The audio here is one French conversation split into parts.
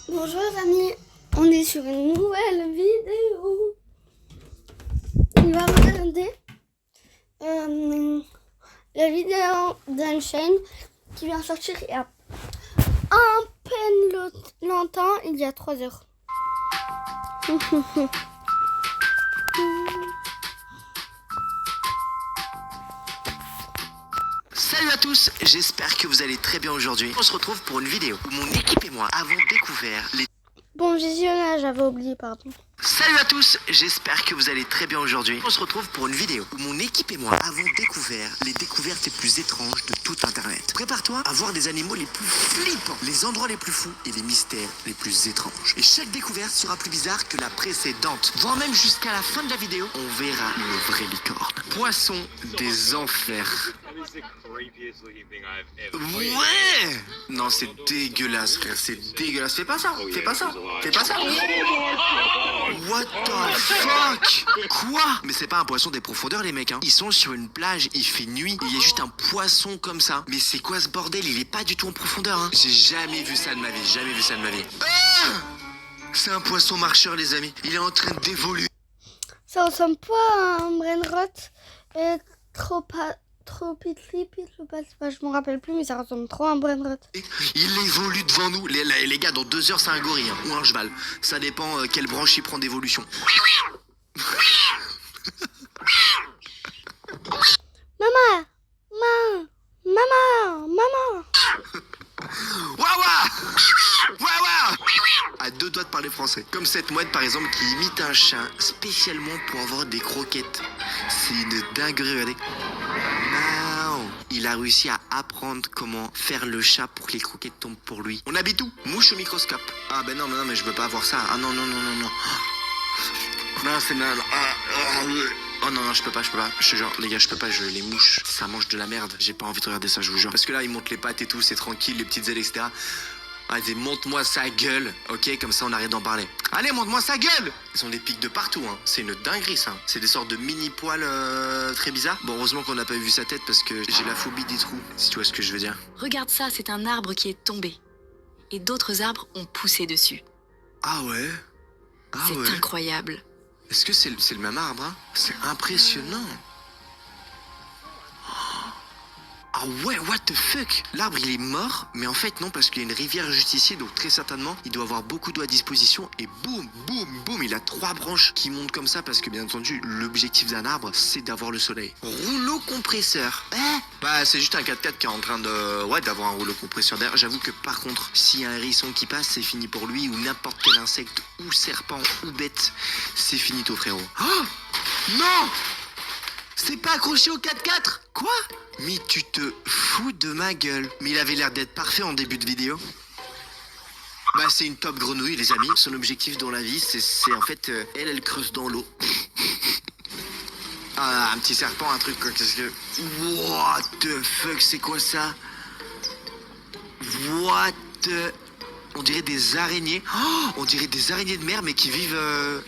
Bonjour les amis, on est sur une nouvelle vidéo. On va regarder la vidéo d'une chaîne qui vient sortir il y a à peine longtemps, il y a 3 heures. Salut à tous, j'espère que vous allez très bien aujourd'hui. On se retrouve pour une vidéo où mon équipe et moi avons découvert les... Bon visionnage, j'avais oublié, pardon. Salut à tous, j'espère que vous allez très bien aujourd'hui. On se retrouve pour une vidéo où mon équipe et moi avons découvert les découvertes les plus étranges de tout internet. Prépare-toi à voir des animaux les plus flippants, les endroits les plus fous et les mystères les plus étranges. Et chaque découverte sera plus bizarre que la précédente. Voire même jusqu'à la fin de la vidéo, on verra le vrai licorne. Poisson des enfers. Ouais! Non, c'est dégueulasse, frère, c'est dégueulasse. Fais pas ça, fais pas ça, fais pas ça. What the fuck? Quoi? Mais c'est pas un poisson des profondeurs, les mecs, hein. Ils sont sur une plage, il fait nuit, il y a juste un poisson comme ça. Mais c'est quoi ce bordel? Il est pas du tout en profondeur, hein. J'ai jamais vu ça de ma vie, jamais vu ça de ma vie. Ah! C'est un poisson marcheur, les amis. Il est en train d'évoluer. Ça ressemble pas à un brainrot je me rappelle plus, mais ça ressemble trop à un brainrot. Il évolue devant nous. Les gars, dans 2 heures, c'est un gorille, hein, ou un cheval. Ça dépend quelle branche il prend d'évolution. Maman, maman. Waouh! Waouh! À 2 doigts de parler français. Comme cette mouette par exemple qui imite un chat spécialement pour avoir des croquettes. C'est une dinguerie, regardez. Wow. Il a réussi à apprendre comment faire le chat pour que les croquettes tombent pour lui. On habite où? Mouche au microscope. Ah ben non, mais je veux pas avoir ça. Ah non. Non, c'est non. Oh non, je peux pas. Je te jure, les gars, je peux pas, les mouches, ça mange de la merde. J'ai pas envie de regarder ça, je vous jure. Parce que là, ils montent les pattes et tout, c'est tranquille, les petites ailes, etc. Allez, montre-moi sa gueule, ok? Comme ça, on arrête d'en parler. Allez, montre-moi sa gueule! Ils ont des pics de partout, hein. C'est une dinguerie, ça. C'est des sortes de mini-poils très bizarres. Bon, heureusement qu'on n'a pas vu sa tête parce que j'ai la phobie des trous, si tu vois ce que je veux dire. Regarde ça, c'est un arbre qui est tombé. Et d'autres arbres ont poussé dessus. Ah ouais? Ah C'est ouais? incroyable. Est-ce que c'est le même arbre, hein? C'est impressionnant. Ah ouais, what the fuck? L'arbre il est mort, mais en fait non, parce qu'il y a une rivière juste ici, donc très certainement il doit avoir beaucoup d'eau à disposition, et boum, il a 3 branches qui montent comme ça, parce que bien entendu l'objectif d'un arbre c'est d'avoir le soleil. Rouleau compresseur. Bah c'est juste un 4x4 qui est en train d'avoir un rouleau compresseur d'air. J'avoue que par contre, s'il y a un hérisson qui passe, c'est fini pour lui, ou n'importe quel insecte, ou serpent, ou bête, c'est finito frérot. Oh non! C'est pas accroché au 4x4? Quoi? Mais tu te fous de ma gueule. Mais il avait l'air d'être parfait en début de vidéo. Bah c'est une top grenouille les amis. Son objectif dans la vie c'est en fait elle creuse dans l'eau. Ah un petit serpent, un truc quoi. Qu'est-ce que... What the fuck, c'est quoi ça? What the... On dirait des araignées. Oh, on dirait des araignées de mer, mais qui vivent...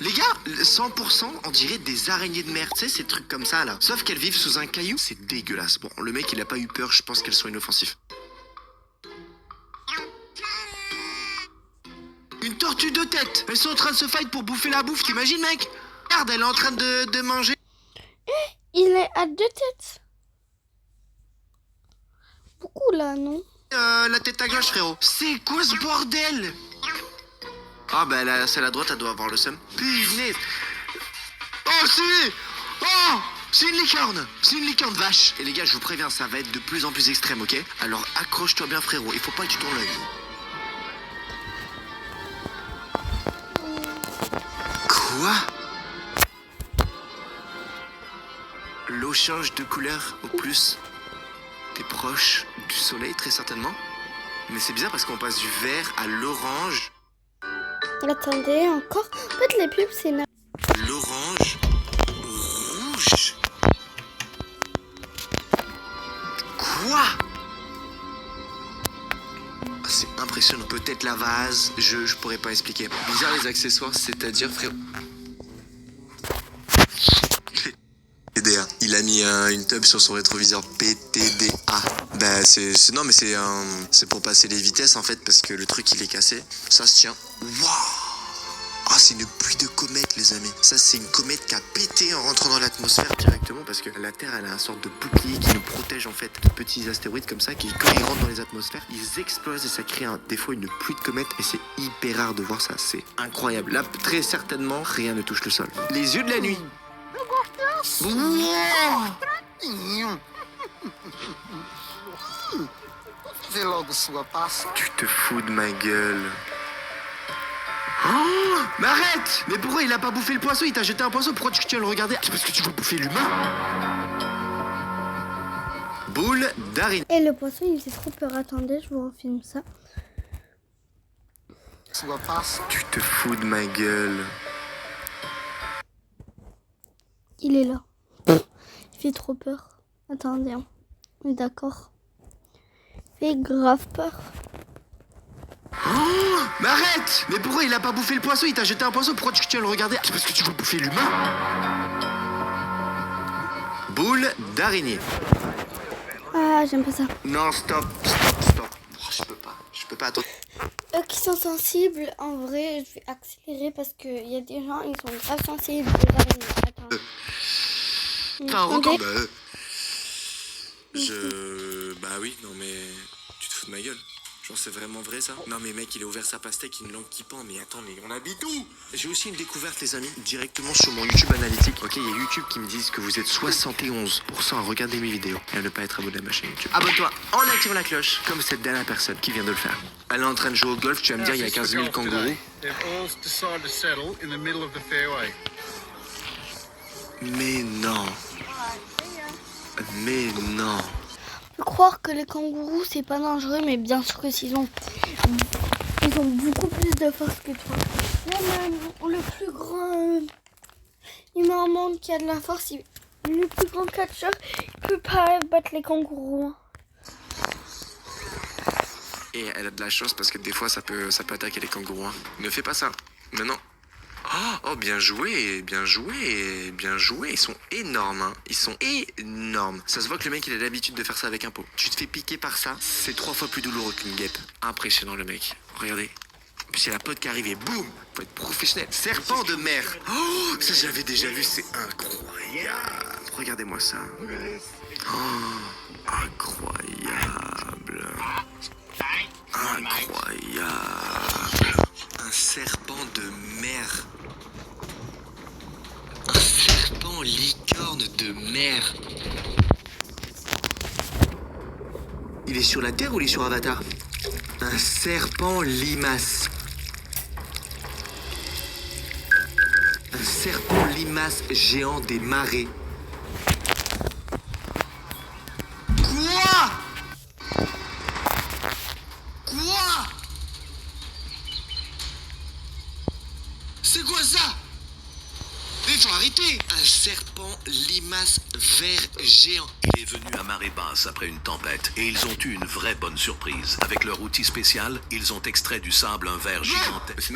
Les gars, 100%, on dirait des araignées de mer. Tu sais, ces trucs comme ça, là. Sauf qu'elles vivent sous un caillou. C'est dégueulasse. Bon, le mec, il a pas eu peur. Je pense qu'elles sont inoffensives. Une tortue de tête. Elles sont en train de se fight pour bouffer la bouffe. T'imagines, mec? Regarde, elle est en train de manger. Il est à 2 têtes. Beaucoup là, non? La tête à gauche, frérot. C'est quoi ce bordel? Ah bah celle à droite, elle doit avoir le seum. Punaise. Oh c'est... Oh c'est une licorne. C'est une licorne vache. Et les gars, je vous préviens, ça va être de plus en plus extrême, ok? Alors accroche-toi bien, frérot. Il faut pas que tu tournes l'œil. Quoi? L'eau change de couleur au plus. T'es proche du soleil, très certainement. Mais c'est bizarre parce qu'on passe du vert à l'orange. Attendez, encore. En fait, les pubs, c'est... L'orange rouge. Quoi? Ah, c'est impressionnant. Peut-être la vase, je pourrais pas expliquer. Bizarre les accessoires, c'est-à-dire frérot. Il a mis une tub sur son rétroviseur PTDA. Bah non mais c'est pour passer les vitesses en fait parce que le truc il est cassé. Ça se tient. Waouh. Ah, c'est une pluie de comètes, les amis. Ça, c'est une comète qui a pété en rentrant dans l'atmosphère directement parce que la Terre, elle a un sorte de bouclier qui nous protège en fait de petits astéroïdes comme ça qui, quand ils rentrent dans les atmosphères, ils explosent et ça crée des fois une pluie de comètes et c'est hyper rare de voir ça. C'est incroyable. Là, très certainement, rien ne touche le sol. Les yeux de la nuit. Tu te fous de ma gueule. Oh, mais arrête! Mais pourquoi il a pas bouffé le poisson? Il t'a jeté un poisson, pourquoi tu viens le regarder? C'est parce que tu veux bouffer l'humain? Boule d'araignée. Et le poisson, il fait trop peur. Attendez, je vous refilme ça. Tu te fous de ma gueule. Il est là. Il fait trop peur. Attendez, hein. On est d'accord. Il fait grave peur. Oh, mais arrête! Mais pourquoi il a pas bouffé le poisson? Il t'a jeté un poisson, pourquoi tu viens le regarder? C'est parce que tu veux bouffer l'humain? Boule d'araignée. Ah, j'aime pas ça. Non, stop. Oh, je peux pas attendre. Eux qui sont sensibles, en vrai, je vais accélérer parce qu'il y a des gens, ils sont grave sensibles aux araignées. Attends. T'as un record? Bah oui, non mais... Tu te fous de ma gueule. Genre c'est vraiment vrai ça? Non mais mec il a ouvert sa pastèque, une langue qui pend, mais attends mais on habite où? J'ai aussi une découverte les amis, directement sur mon YouTube analytique. Ok, il y a YouTube qui me disent que vous êtes 71% à regarder mes vidéos et à ne pas être abonné à ma chaîne YouTube. Abonne-toi en activant la cloche, comme cette dernière personne qui vient de le faire. Elle est en train de jouer au golf, tu vas me dire il y a 15 000 kangourous. Mais non. Mais non. Je peux croire que les kangourous c'est pas dangereux, mais bien sûr que ils ont beaucoup plus de force que toi. Même le plus grand humain au monde qui a de la force, le plus grand catcheur, il peut pas battre les kangourous. Et elle a de la chance parce que des fois ça peut attaquer les kangourous. Hein. Ne fais pas ça. Mais non. Oh, bien joué. Ils sont énormes, hein. Ils sont énormes. Ça se voit que le mec, il a l'habitude de faire ça avec un pot. Tu te fais piquer par ça, c'est 3 fois plus douloureux qu'une guêpe. Impressionnant, le mec. Regardez. Puis c'est la pote qui arrive et boum, faut être professionnel. Serpent de mer. Oh, ça j'avais déjà vu, c'est incroyable. Regardez-moi ça. Oh, incroyable. Incroyable. Un serpent de mer. Un serpent licorne de mer. Il est sur la Terre ou il est sur Avatar? Un serpent limace. Un serpent limace géant des marais. Quoi? Quoi? C'est quoi ça? Mais faut arrêter. Un serpent limace vert géant. Il est venu à marée basse après une tempête et ils ont eu une vraie bonne surprise. Avec leur outil spécial, ils ont extrait du sable un ver gigantesque.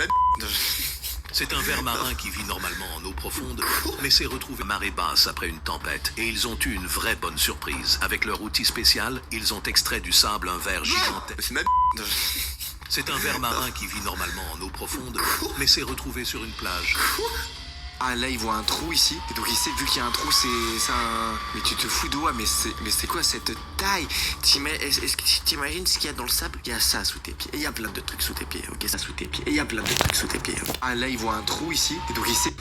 C'est un ver marin qui vit normalement en eau profonde, mais s'est retrouvé à marée basse après une tempête et ils ont eu une vraie bonne surprise. Avec leur outil spécial, ils ont extrait du sable un ver gigantesque. C'est un ver marin qui vit normalement en eau profonde, mais s'est retrouvé sur une plage. Ah là il voit un trou ici. Et donc il sait vu qu'il y a un trou c'est un... Mais tu te fous de moi, mais c'est quoi cette taille? Est-ce que tu t'imagines ce qu'il y a dans le sable? Il y a ça sous tes pieds. Et il y a plein de trucs sous tes pieds, ok? Ça sous tes pieds. Et il y a plein de trucs sous tes pieds. Okay? Ah là il voit un trou ici. Et donc il sait...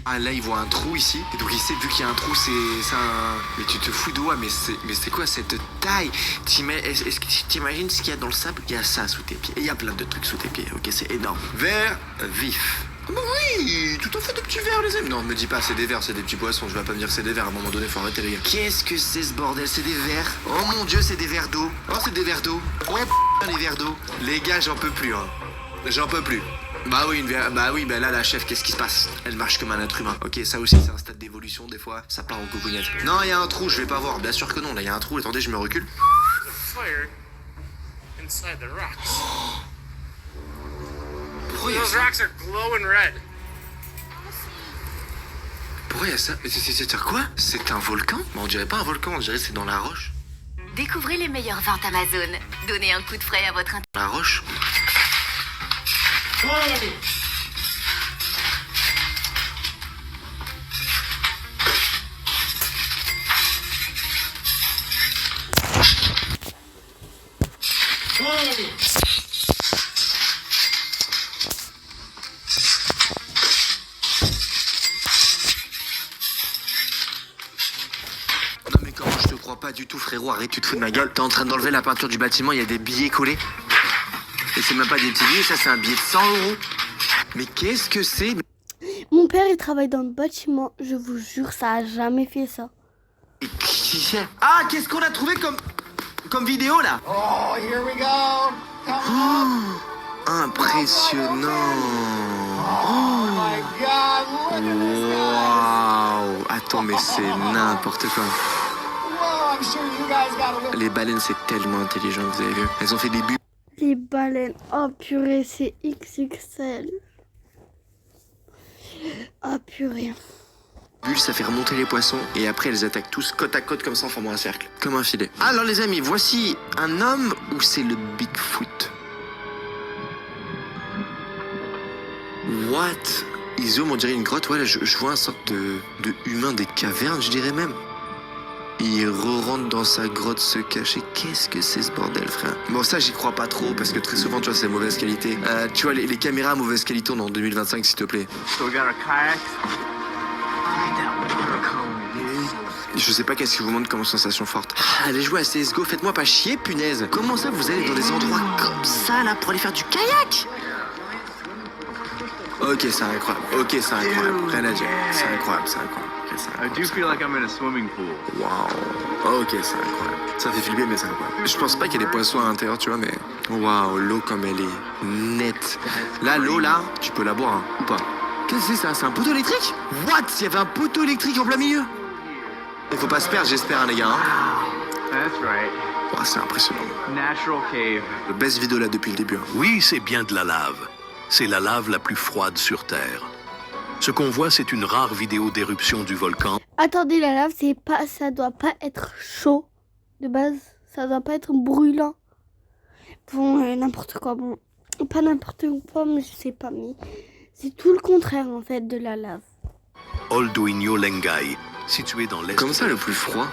Ah là il voit un trou ici. Et donc il sait vu qu'il y a un trou c'est un... Mais tu te fous de moi, mais c'est quoi cette taille? Est-ce que tu t'imagines ce qu'il y a dans le sable? Il y a ça sous tes pieds. Et il y a plein de trucs sous tes pieds, ok? C'est énorme. Vert vif. Bah oui, tout à fait des petits vers les amis. Non, me dis pas c'est des vers, c'est des petits poissons. Je vais pas me dire c'est des vers, à un moment donné faut arrêter les gars. Qu'est-ce que c'est ce bordel? C'est des vers. Oh mon dieu, c'est des vers d'eau. Oh c'est des vers d'eau. Ouais les vers d'eau. Les gars j'en peux plus hein. J'en peux plus. Bah oui, bah là la chef qu'est-ce qui se passe? Elle marche comme un être humain. Ok, ça aussi c'est un stade d'évolution, des fois ça part en coucougnette. Non, il y a un trou, je vais pas voir. Bien sûr que non, là il y a un trou, attendez je me recule. Pourquoi il y a ça? C'est quoi? C'est un volcan? Mais on dirait pas un volcan, on dirait que c'est dans la roche. Découvrez les meilleures ventes Amazon. Donnez un coup de frais à votre La roche? Non mais comment je te crois pas du tout frérot, arrête, tu te fous de ma gueule. T'es en train d'enlever la peinture du bâtiment, il y a des billets collés. Et c'est même pas des petits billets, ça c'est un billet de 100 €. Mais qu'est-ce que c'est? Mon père, il travaille dans le bâtiment. Je vous jure, ça a jamais fait ça. Ah, qu'est-ce qu'on a trouvé comme vidéo là? Oh, here we go. Impressionnant. Oh my God, look at this guy. Waouh. Attends, mais c'est n'importe quoi. Whoa, I'm sure you guys got a little. Les baleines, c'est tellement intelligent, vous avez vu. Elles ont fait des bulles. Les baleines. Oh purée, c'est XXL. Oh purée. Ça fait remonter les poissons et après elles attaquent tous côte à côte comme ça en formant un cercle, comme un filet. Alors les amis, voici un homme ou c'est le Bigfoot? What? Ils zooment, on dirait une grotte. Ouais, là, je vois un sorte de humain des cavernes, je dirais même. Il re-rentre dans sa grotte se cacher. Qu'est-ce que c'est ce bordel, frère? Bon, ça, j'y crois pas trop parce que très souvent, tu vois, c'est mauvaise qualité. Tu vois, les caméras à mauvaise qualité, on est en 2025, s'il te plaît. So we got our kayak. Je sais pas qu'est-ce qui vous montre comme sensation forte. Allez jouer à CSGO, faites-moi pas chier, punaise. Comment ça, vous allez dans des endroits comme ça, là, pour aller faire du kayak? Ok, c'est incroyable. Ok, c'est incroyable. Rien à dire. C'est incroyable, c'est incroyable. Ok, c'est I incroyable. do feel like I'm in a swimming pool. Waouh. Ok, c'est incroyable. Ça fait flipper, mais c'est incroyable. Je pense pas qu'il y ait des poissons à l'intérieur, tu vois, mais... Waouh, l'eau comme elle est nette. Là, l'eau, là, tu peux la boire, hein, ou pas? Qu'est-ce que c'est ça? C'est un poteau électrique? What? Il y avait un poteau électrique en plein milieu? Il faut pas se perdre, j'espère, hein, les gars. Hein. That's right. Wow, c'est impressionnant. Natural cave. Le best vidéo là depuis le début. Hein. Oui, c'est bien de la lave. C'est la lave la plus froide sur Terre. Ce qu'on voit, c'est une rare vidéo d'éruption du volcan. Attendez, la lave, c'est pas, ça doit pas être chaud de base. Ça doit pas être brûlant. Bon, n'importe quoi. Bon, pas n'importe quoi, mais je sais pas. Mais c'est tout le contraire en fait de la lave. Oldoinho Lengai, situé dans l'est. Comme ça, le plus froid.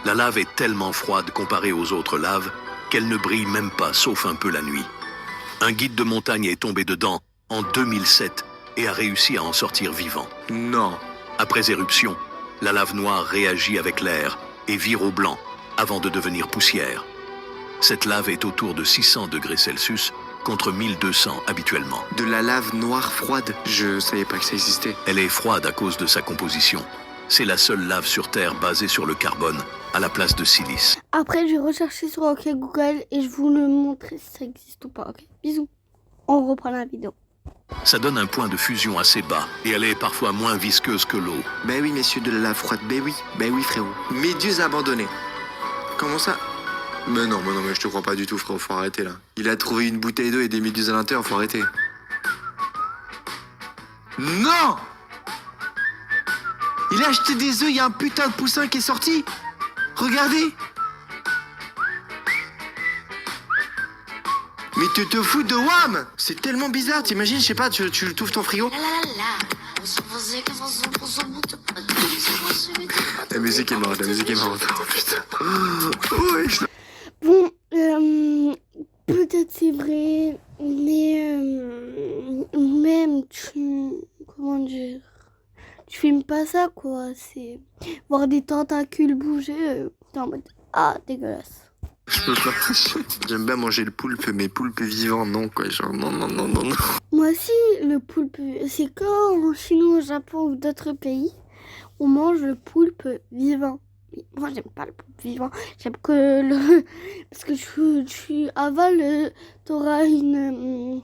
La lave est tellement froide comparée aux autres laves qu'elle ne brille même pas, sauf un peu la nuit. Un guide de montagne est tombé dedans en 2007 et a réussi à en sortir vivant. Non. Après éruption, la lave noire réagit avec l'air et vire au blanc avant de devenir poussière. Cette lave est autour de 600 degrés Celsius contre 1200 habituellement. De la lave noire froide. Je savais pas que ça existait. Elle est froide à cause de sa composition. C'est la seule lave sur Terre basée sur le carbone à la place de silice. Après, j'ai recherché sur OK Google et je vous le montrer si ça existe ou pas. Ok, bisous. On reprend la vidéo. Ça donne un point de fusion assez bas et elle est parfois moins visqueuse que l'eau. Ben oui, messieurs, de la lave froide. Ben oui, frérot. Méduse abandonnée. Comment ça? Mais non, mais je te crois pas du tout, frérot. Faut arrêter là. Il a trouvé une bouteille d'eau et des méduses à l'intérieur. Faut arrêter. Non! Il a acheté des œufs, il y a un putain de poussin qui est sorti. Regardez. Mais tu te fous de Wham! C'est tellement bizarre, t'imagines, je sais pas, tu t'ouvres ton frigo. La musique est morte, Oh, putain. Ouais, Bon, peut-être c'est vrai, mais même comment dire, tu filmes pas ça quoi. C'est voir des tentacules bouger, t'es en mode ah dégueulasse. Je peux pas. J'aime bien manger le poulpe, mais poulpe vivant, non quoi. Genre non. Moi aussi, le poulpe, c'est quand en Chine ou au Japon ou d'autres pays, on mange le poulpe vivant. Moi, j'aime pas le poulpe vivant. J'aime que le... Parce que tu avales, t'auras une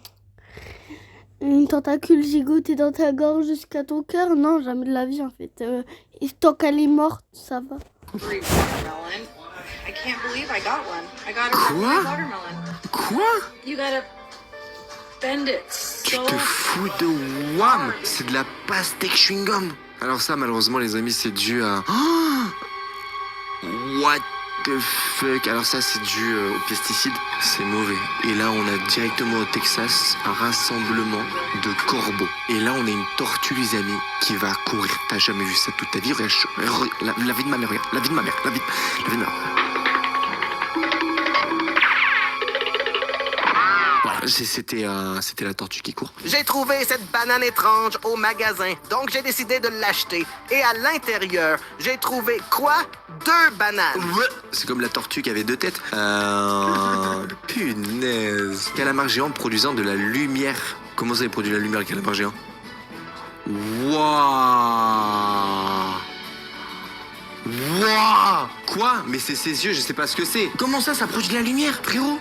tentacule gigotée dans ta gorge jusqu'à ton cœur. Non, jamais de la vie, en fait. Et tant qu'elle est morte, ça va. I can't believe I got one. I got a Quoi? watermelon. Quoi? You gotta bend it Tu so te fous de Wham! C'est de la pastèque chewing-gum. Alors ça, malheureusement, les amis, c'est dû à... Oh, what the fuck? Alors ça, c'est dû aux pesticides. C'est mauvais. Et là, on a directement au Texas un rassemblement de corbeaux. Et là, on a une tortue, les amis, qui va courir. T'as jamais vu ça toute ta vie? Regarde, la vie de ma mère, regarde. La vie de ma mère, la vie de ma mère. Voilà, c'était la tortue qui court. J'ai trouvé cette banane étrange au magasin, donc j'ai décidé de l'acheter. Et à l'intérieur, j'ai trouvé quoi? 2 bananes. C'est comme la tortue qui avait 2 têtes. Punaise. Calamar géant produisant de la lumière. Comment ça, il produit de la lumière, le calamar géant? Waouh. Waouh. Quoi? Mais c'est ses yeux, je sais pas ce que c'est. Comment ça produit de la lumière, frérot?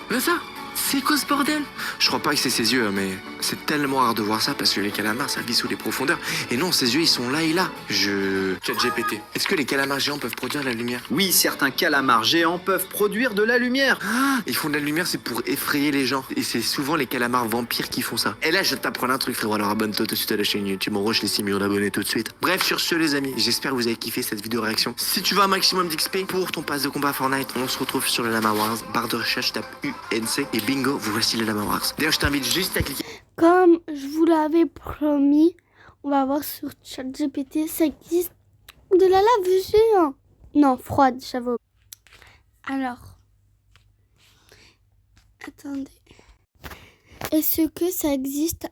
Regarde ça. C'est quoi ce bordel? Je crois pas que c'est ses yeux, mais c'est tellement rare de voir ça parce que les calamars, ça vit sous les profondeurs. Et non, ses yeux, ils sont là et là. ChatGPT. Est-ce que les calamars géants peuvent produire de la lumière? Oui, certains calamars géants peuvent produire de la lumière. Ah, ils font de la lumière, c'est pour effrayer les gens. Et c'est souvent les calamars vampires qui font ça. Et là, je t'apprends un truc, frérot. Alors abonne-toi tout de suite à la chaîne YouTube. On rush les 6 millions d'abonnés tout de suite. Bref, sur ce, les amis, j'espère que vous avez kiffé cette vidéo réaction. Si tu veux un maximum d'XP pour ton pass de combat Fortnite, on se retrouve sur le Llama Wars. Barre de recherche, tape UNC et bingo, vous voici le Llama Wars. D'ailleurs, je t'invite juste à cliquer. Comme je vous l'avais promis, on va voir sur ChatGPT, ça existe de la lave géante. Non, froide, j'avoue. Alors, attendez. Est-ce que ça existe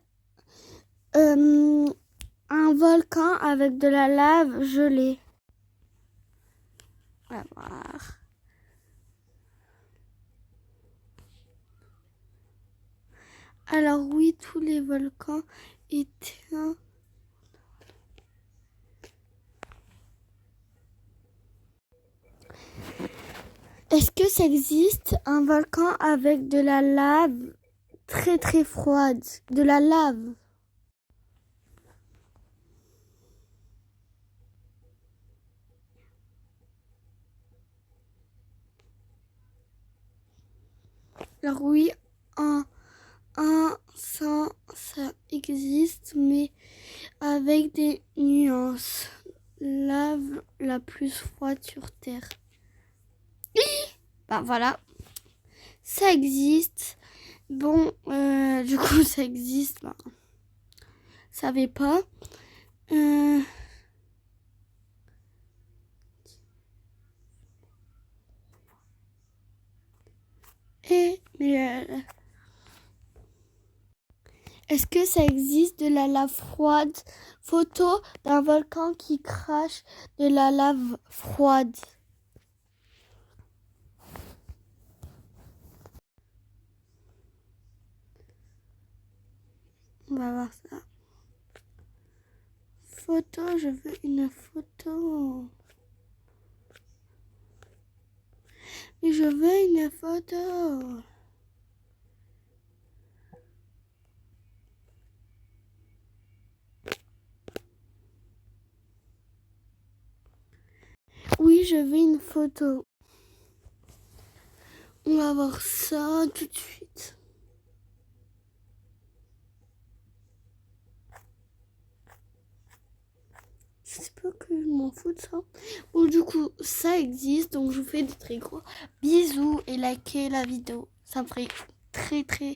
un volcan avec de la lave gelée? On va voir. Alors oui, tous les volcans éteints. Est-ce que ça existe un volcan avec de la lave très très froide? De la lave. Alors oui, ça existe, mais avec des nuances. Lave la plus froide sur Terre. Ben voilà, ça existe. Bon, du coup, ça existe. Ben, savais pas. Est-ce que ça existe de la lave froide? Photo d'un volcan qui crache de la lave froide. On va voir ça. Photo, je veux une photo. Mais je veux une photo. Oui, je veux une photo. On va voir ça tout de suite. Je sais pas que je m'en fous de ça. Bon, du coup, ça existe. Donc, je vous fais de très gros bisous et likez la vidéo. Ça me ferait très, très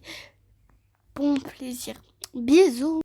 bon plaisir. Bisous.